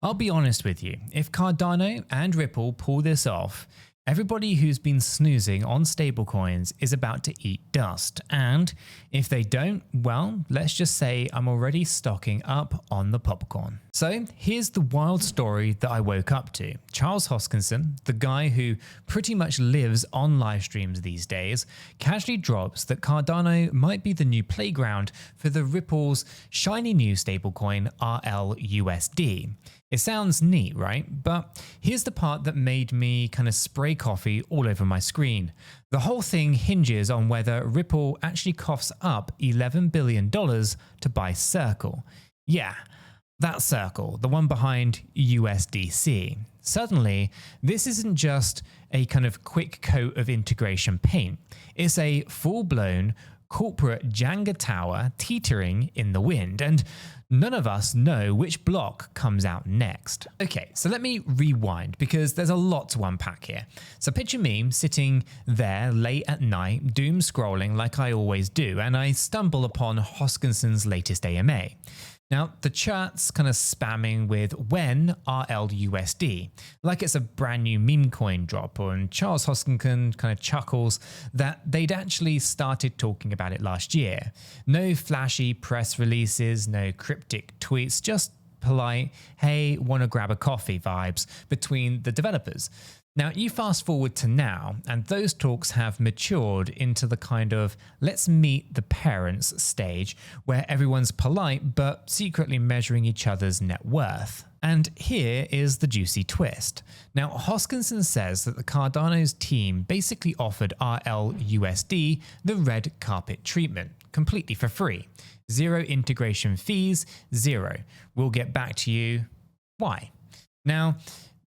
I'll be honest with you, if Cardano and Ripple pull this off, everybody who's been snoozing on stablecoins is about to eat dust. And if they don't, well, let's just say I'm already stocking up on the popcorn. So here's the wild story that I woke up to. Charles Hoskinson, the guy who pretty much lives on live streams these days, casually drops that Cardano might be the new playground for the Ripple's shiny new stablecoin RLUSD. It sounds neat, right? But here's the part that made me kind of spray coffee all over my screen. The whole thing hinges on whether Ripple actually coughs up $11 billion to buy Circle. Yeah, that Circle, the one behind USDC. Suddenly, this isn't just a kind of quick coat of integration paint. It's a full-blown corporate Jenga tower teetering in the wind, and none of us know which block comes out next. Okay, so let me rewind because there's a lot to unpack here. So picture me sitting there late at night, doom scrolling like I always do, and I stumble upon Hoskinson's latest AMA. Now, the chat's kind of spamming with when RLUSD, like it's a brand new meme coin drop, and Charles Hoskinson kind of chuckles that they'd actually started talking about it last year. No flashy press releases, no cryptic tweets, just polite, hey, wanna grab a coffee vibes between the developers. Now, you fast forward to now, and those talks have matured into the kind of let's meet the parents stage where everyone's polite but secretly measuring each other's net worth. And here is the juicy twist. Now, Hoskinson says that the Cardano's team basically offered RLUSD the red carpet treatment, completely for free. Zero integration fees, zero. We'll get back to you. Why? Now,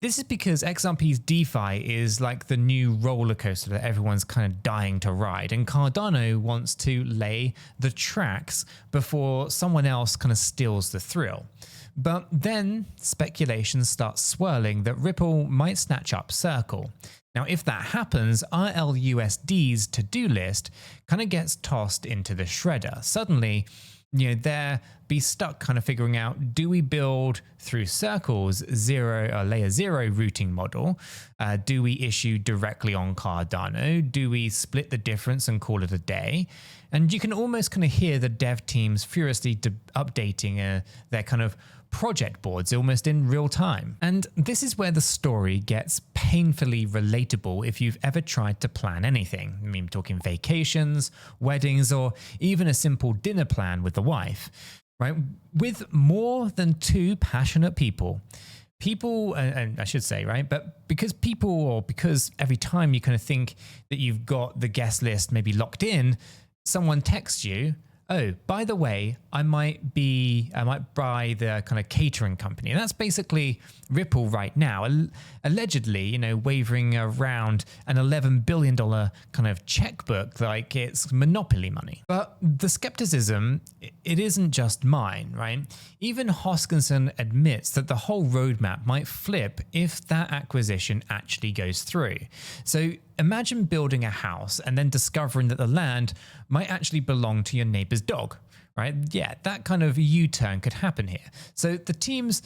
this is because XRP's DeFi is like the new roller coaster that everyone's kind of dying to ride, and Cardano wants to lay the tracks before someone else kind of steals the thrill. But then speculation starts swirling that Ripple might snatch up Circle. Now, if that happens, RLUSD's to-do list kind of gets tossed into the shredder. Suddenly, they'll be stuck kind of figuring out, do we build through Circle's layer zero routing model? Do we issue directly on Cardano? Do we split the difference and call it a day? And you can almost kind of hear the dev teams furiously updating their kind of project boards almost in real time. And this is where the story gets painfully relatable if you've ever tried to plan anything. I mean, I'm talking vacations, weddings, or even a simple dinner plan with the wife, right? With more than two passionate people, and I should say, right? But because every time you kind of think that you've got the guest list maybe locked in, someone texts you, oh, by the way, I might buy the kind of catering company. And that's basically Ripple right now, allegedly, wavering around an $11 billion kind of checkbook like it's monopoly money. But the skepticism, it isn't just mine, right? Even Hoskinson admits that the whole roadmap might flip if that acquisition actually goes through. So imagine building a house and then discovering that the land might actually belong to your neighbor's dog, right? Yeah, that kind of U-turn could happen here. So the teams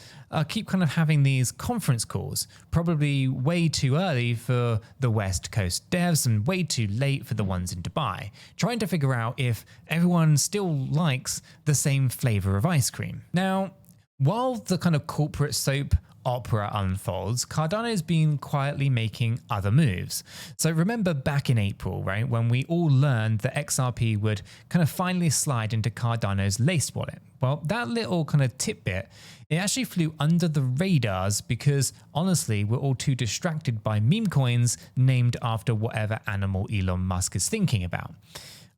keep kind of having these conference calls, probably way too early for the West Coast devs and way too late for the ones in Dubai, trying to figure out if everyone still likes the same flavor of ice cream. Now, while the kind of corporate soap opera unfolds, Cardano's been quietly making other moves. So remember back in April, right, when we all learned that XRP would kind of finally slide into Cardano's Lace wallet? Well, that little kind of tidbit, it actually flew under the radars because honestly, we're all too distracted by meme coins named after whatever animal Elon Musk is thinking about.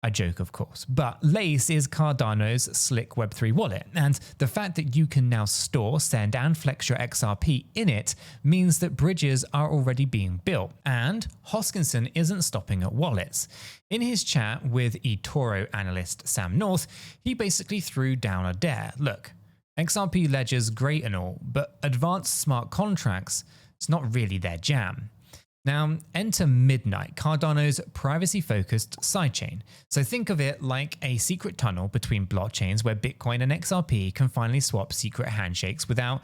I joke, of course, but Lace is Cardano's slick Web3 wallet, and the fact that you can now store, send, and flex your XRP in it means that bridges are already being built, and Hoskinson isn't stopping at wallets. In his chat with eToro analyst Sam North, he basically threw down a dare. Look, XRP ledger's great and all, but advanced smart contracts, it's not really their jam. Now, enter Midnight, Cardano's privacy-focused sidechain. So think of it like a secret tunnel between blockchains where Bitcoin and XRP can finally swap secret handshakes without,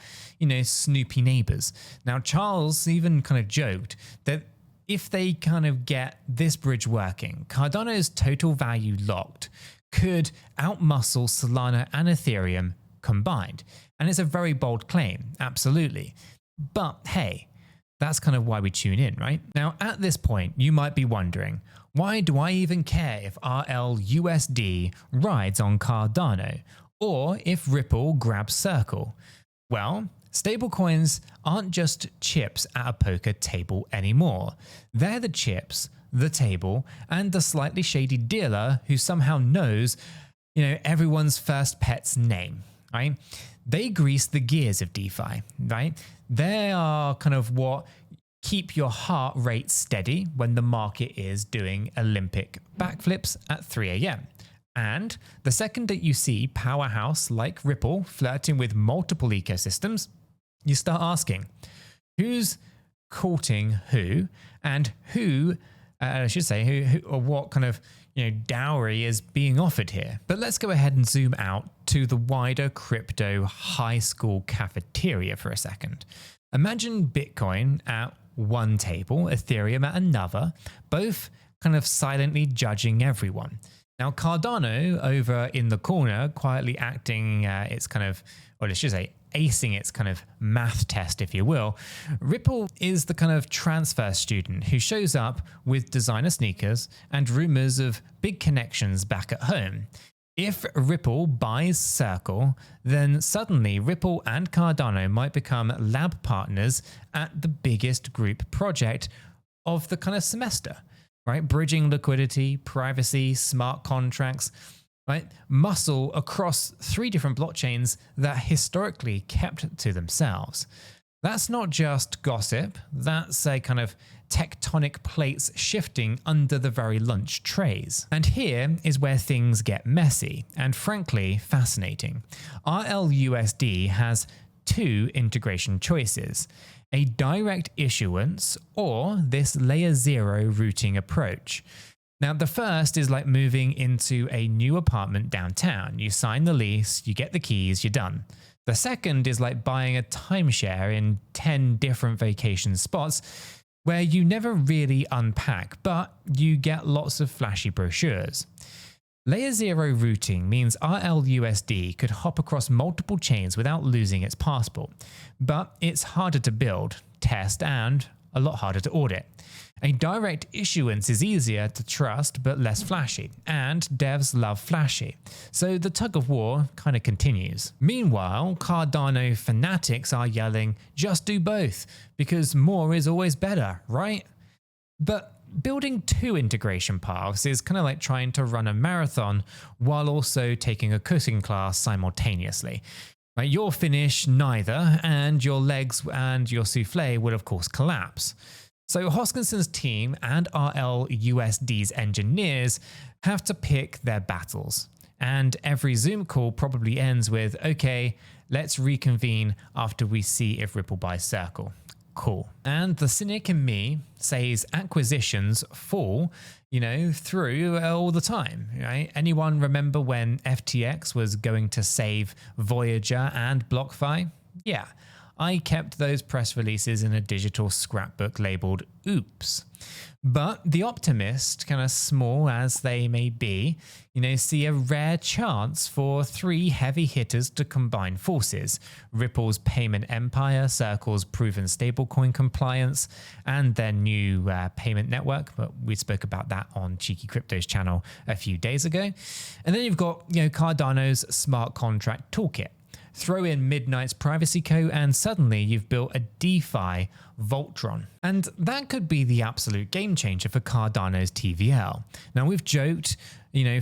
snoopy neighbors. Now, Charles even kind of joked that if they kind of get this bridge working, Cardano's total value locked could outmuscle Solana and Ethereum combined. And it's a very bold claim, absolutely. But hey, that's kind of why we tune in, right? Now, at this point, you might be wondering, why do I even care if RLUSD rides on Cardano or if Ripple grabs Circle? Well, stablecoins aren't just chips at a poker table anymore. They're the chips, the table, and the slightly shady dealer who somehow knows, everyone's first pet's name, right? They grease the gears of DeFi, right? They are kind of what keep your heart rate steady when the market is doing Olympic backflips at 3 a.m. And the second that you see powerhouse like Ripple flirting with multiple ecosystems, you start asking, who's courting who, and who or what kind of dowry is being offered here. But let's go ahead and zoom out to the wider crypto high school cafeteria for a second. Imagine Bitcoin at one table, Ethereum at another, both kind of silently judging everyone. Now, Cardano over in the corner, quietly acting its kind of, or let's just say, acing its kind of math test, if you will. Ripple is the kind of transfer student who shows up with designer sneakers and rumors of big connections back at home. If Ripple buys Circle, then suddenly Ripple and Cardano might become lab partners at the biggest group project of the kind of semester, right? Bridging liquidity, privacy, smart contracts, right? Muscle across 3 different blockchains that historically kept to themselves. That's not just gossip, that's a kind of tectonic plates shifting under the very lunch trays. And here is where things get messy and frankly fascinating. RLUSD has 2 integration choices: a direct issuance or this layer 0 routing approach. Now, the first is like moving into a new apartment downtown. You sign the lease, you get the keys, you're done. The second is like buying a timeshare in 10 different vacation spots where you never really unpack, but you get lots of flashy brochures. Layer 0 routing means RLUSD could hop across multiple chains without losing its passport, but it's harder to build, test, and a lot harder to audit. A direct issuance is easier to trust but less flashy, and devs love flashy, so the tug of war kind of continues. Meanwhile, Cardano fanatics are yelling, just do both, because more is always better, right? But building 2 integration paths is kind of like trying to run a marathon while also taking a cooking class simultaneously. Right, you'll finish neither, and your legs and your souffle will of course collapse. So Hoskinson's team and RLUSD's engineers have to pick their battles. And every Zoom call probably ends with, okay, let's reconvene after we see if Ripple buys Circle. Cool. And the cynic in me says acquisitions fall, through all the time, right? Anyone remember when FTX was going to save Voyager and BlockFi? Yeah. I kept those press releases in a digital scrapbook labeled Oops. But the optimist, kind of small as they may be, see a rare chance for 3 heavy hitters to combine forces: Ripple's payment empire, Circle's proven stablecoin compliance, and their new payment network. But we spoke about that on Cheeky Crypto's channel a few days ago. And then you've got, Cardano's smart contract toolkit. Throw in Midnight's privacy code and suddenly you've built a DeFi Voltron. And that could be the absolute game changer for Cardano's TVL. Now, we've joked,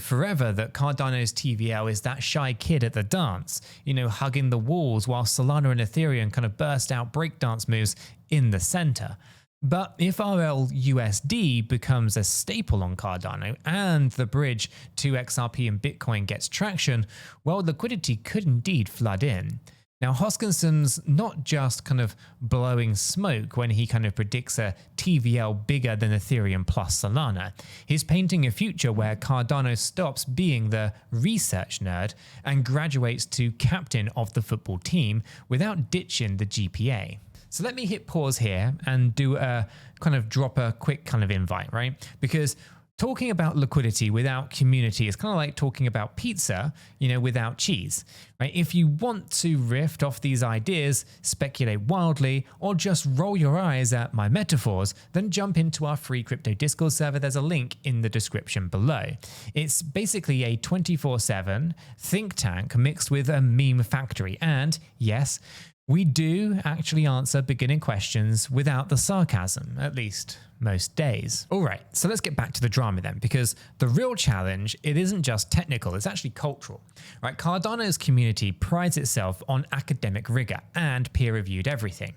forever that Cardano's TVL is that shy kid at the dance, hugging the walls while Solana and Ethereum kind of burst out breakdance moves in the center. But if RLUSD becomes a staple on Cardano and the bridge to XRP and Bitcoin gets traction, well, liquidity could indeed flood in. Now, Hoskinson's not just kind of blowing smoke when he kind of predicts a TVL bigger than Ethereum plus Solana. He's painting a future where Cardano stops being the research nerd and graduates to captain of the football team without ditching the GPA. So let me hit pause here and do a kind of drop a quick kind of invite, right? Because talking about liquidity without community is kind of like talking about pizza, without cheese, right? If you want to riff off these ideas, speculate wildly, or just roll your eyes at my metaphors, then jump into our free crypto Discord server. There's a link in the description below. It's basically a 24/7 think tank mixed with a meme factory. And yes, we do actually answer beginning questions without the sarcasm, at least most days. All right, so let's get back to the drama then, because the real challenge, it isn't just technical, it's actually cultural, right? Cardano's community prides itself on academic rigor and peer-reviewed everything.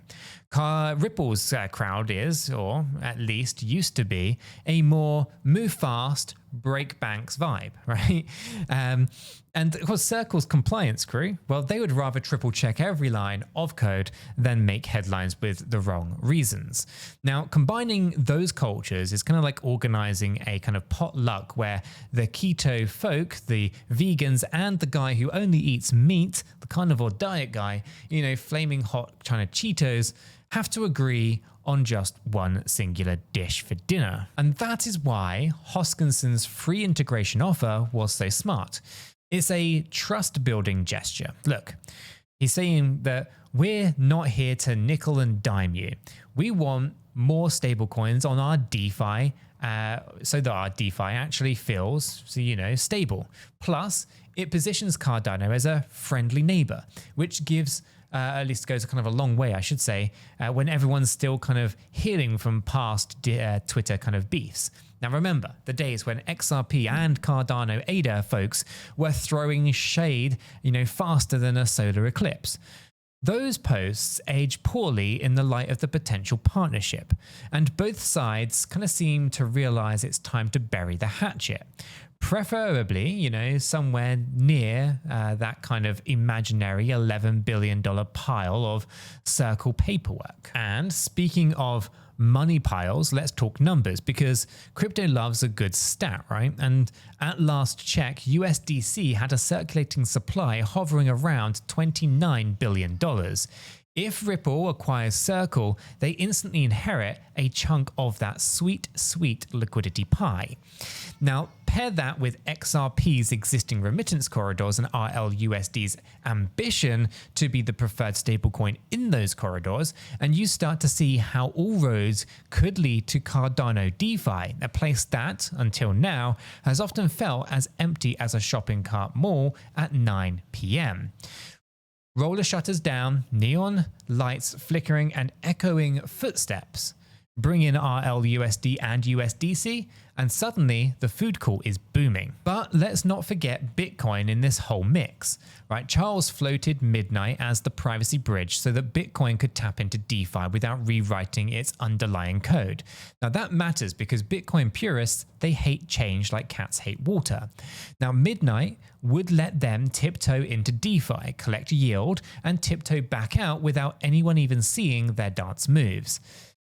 Ripple's crowd is, or at least used to be, a more move fast, break banks vibe, right? And of course, Circle's compliance crew, well, they would rather triple check every line of code than make headlines with the wrong reasons. Now, combining those cultures is kind of like organizing a kind of potluck where the keto folk, the vegans, and the guy who only eats meat, the carnivore diet guy, flaming hot China Cheetos, have to agree on just one singular dish for dinner. And that is why Hoskinson's free integration offer was so smart. It's a trust-building gesture. Look, he's saying that we're not here to nickel and dime you. We want more stablecoins on our DeFi so that our DeFi actually feels, stable. Plus, it positions Cardano as a friendly neighbor, which gives at least goes kind of a long way, I should say, when everyone's still kind of healing from past Twitter kind of beefs. Now remember, the days when XRP and Cardano ADA folks were throwing shade, faster than a solar eclipse. Those posts age poorly in the light of the potential partnership, and both sides kind of seem to realize it's time to bury the hatchet. Preferably, somewhere near that kind of imaginary $11 billion pile of Circle paperwork. And speaking of money piles, let's talk numbers, because crypto loves a good stat, right? And at last check, USDC had a circulating supply hovering around $29 billion. If Ripple acquires Circle, they instantly inherit a chunk of that sweet, sweet liquidity pie. Now, pair that with XRP's existing remittance corridors and RLUSD's ambition to be the preferred stablecoin in those corridors, and you start to see how all roads could lead to Cardano DeFi, a place that, until now, has often felt as empty as a shopping cart mall at 9 p.m. Roller shutters down, neon lights flickering and echoing footsteps. Bring in RLUSD and USDC, and suddenly the food court is booming. But let's not forget Bitcoin in this whole mix, right? Charles floated Midnight as the privacy bridge so that Bitcoin could tap into DeFi without rewriting its underlying code. Now that matters because Bitcoin purists, they hate change like cats hate water. Now Midnight would let them tiptoe into DeFi, collect yield, and tiptoe back out without anyone even seeing their dance moves.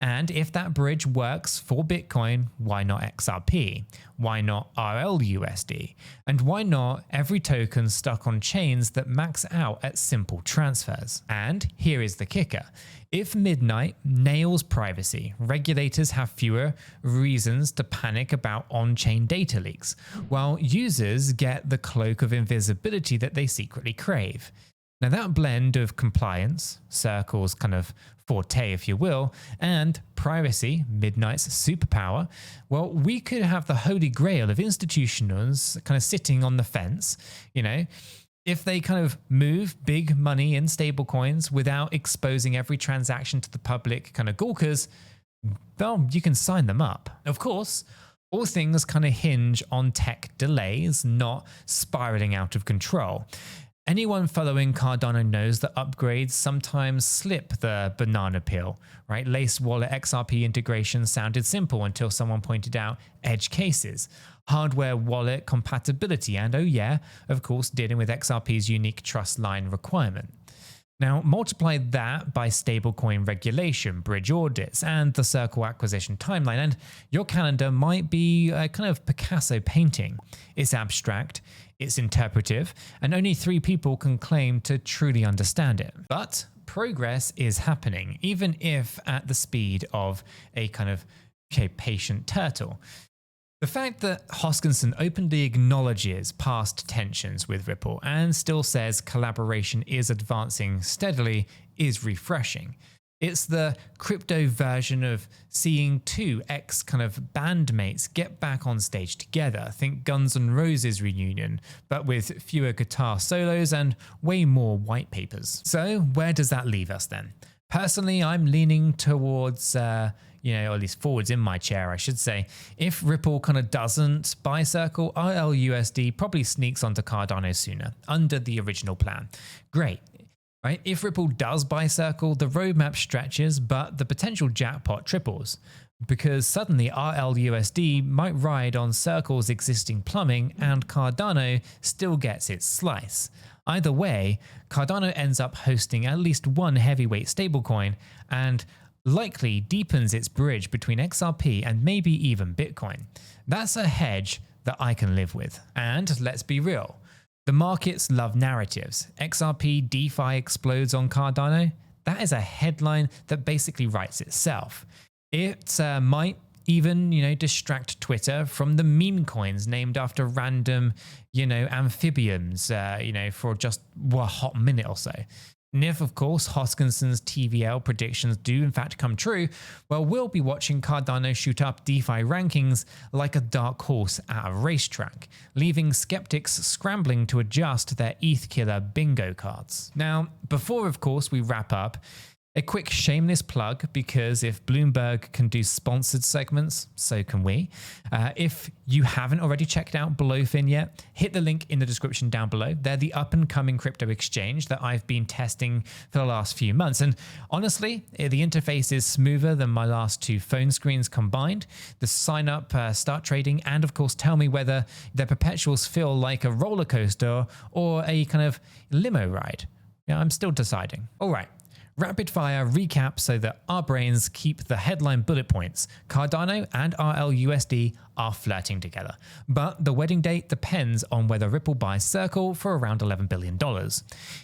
And if that bridge works for Bitcoin, why not XRP? Why not RLUSD? And why not every token stuck on chains that max out at simple transfers? And here is the kicker. If Midnight nails privacy, regulators have fewer reasons to panic about on-chain data leaks, while users get the cloak of invisibility that they secretly crave. Now that blend of compliance, Circle's kind of forte if you will, and privacy, Midnight's superpower, well, we could have the holy grail of institutions kind of sitting on the fence, if they kind of move big money in stablecoins without exposing every transaction to the public kind of gawkers, well, you can sign them up. Of course, all things kind of hinge on tech delays, not spiraling out of control. Anyone following Cardano knows that upgrades sometimes slip the banana peel, right? Lace wallet XRP integration sounded simple until someone pointed out edge cases, hardware wallet compatibility, and oh yeah, of course, dealing with XRP's unique trust line requirement. Now, multiply that by stablecoin regulation, bridge audits, and the Circle acquisition timeline, and your calendar might be a kind of Picasso painting. It's abstract, it's interpretive, and only 3 people can claim to truly understand it. But progress is happening, even if at the speed of a kind of patient turtle. The fact that Hoskinson openly acknowledges past tensions with Ripple and still says collaboration is advancing steadily is refreshing. It's the crypto version of seeing 2 ex kind of bandmates get back on stage together. Think Guns N' Roses reunion, but with fewer guitar solos and way more white papers. So where does that leave us then? Personally, I'm leaning towards or at least forwards in my chair, I should say. If Ripple kind of doesn't buy Circle, RLUSD probably sneaks onto Cardano sooner, under the original plan. Great, right? If Ripple does buy Circle, the roadmap stretches, but the potential jackpot triples, because suddenly RLUSD might ride on Circle's existing plumbing and Cardano still gets its slice. Either way, Cardano ends up hosting at least one heavyweight stablecoin and likely deepens its bridge between XRP and maybe even Bitcoin. That's a hedge that I can live with. And let's be real, the markets love narratives. XRP DeFi explodes on Cardano. That is a headline that basically writes itself. It might even, distract Twitter from the meme coins named after random, amphibians, for just a hot minute or so. And if, of course, Hoskinson's TVL predictions do in fact come true, well, we'll be watching Cardano shoot up DeFi rankings like a dark horse at a racetrack, leaving skeptics scrambling to adjust their ETH killer bingo cards. Now, before, of course, we wrap up, a quick shameless plug, because if Bloomberg can do sponsored segments, so can we. If you haven't already checked out Blowfin yet, hit the link in the description down below. They're the up-and-coming crypto exchange that I've been testing for the last few months. And honestly, the interface is smoother than my last 2 phone screens combined. The sign up, start trading, and of course tell me whether their perpetuals feel like a roller coaster or a kind of limo ride. I'm still deciding. All right. Rapid fire recap so that our brains keep the headline bullet points. Cardano and RLUSD are flirting together, but the wedding date depends on whether Ripple buys Circle for around $11 billion.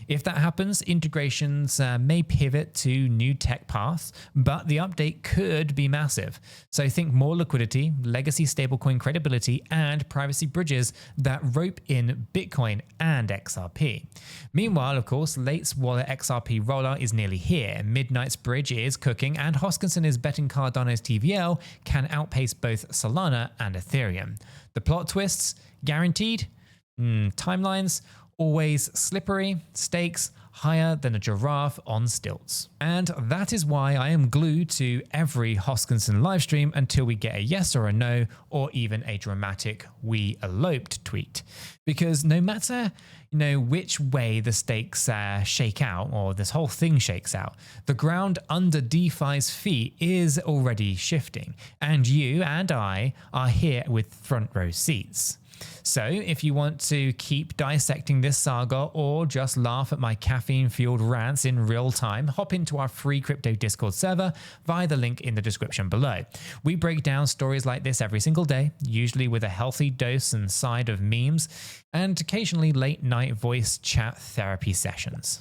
If that happens, integrations may pivot to new tech paths, but the update could be massive. So think more liquidity, legacy stablecoin credibility, and privacy bridges that rope in Bitcoin and XRP. Meanwhile, of course, Late's wallet XRP rollout is nearly here. Midnight's bridge is cooking, and Hoskinson is betting Cardano's TVL can outpace both Solana and Ethereum. The plot twists, guaranteed? Timelines, always slippery, stakes higher than a giraffe on stilts. And that is why I am glued to every Hoskinson livestream until we get a yes or a no, or even a dramatic "we eloped" tweet. Because no matter which way the stakes shake out, or this whole thing shakes out, the ground under DeFi's feet is already shifting, and you and I are here with front row seats. So if you want to keep dissecting this saga or just laugh at my caffeine-fueled rants in real time, hop into our free crypto Discord server via the link in the description below. We break down stories like this every single day, usually with a healthy dose and side of memes, and occasionally late-night voice chat therapy sessions.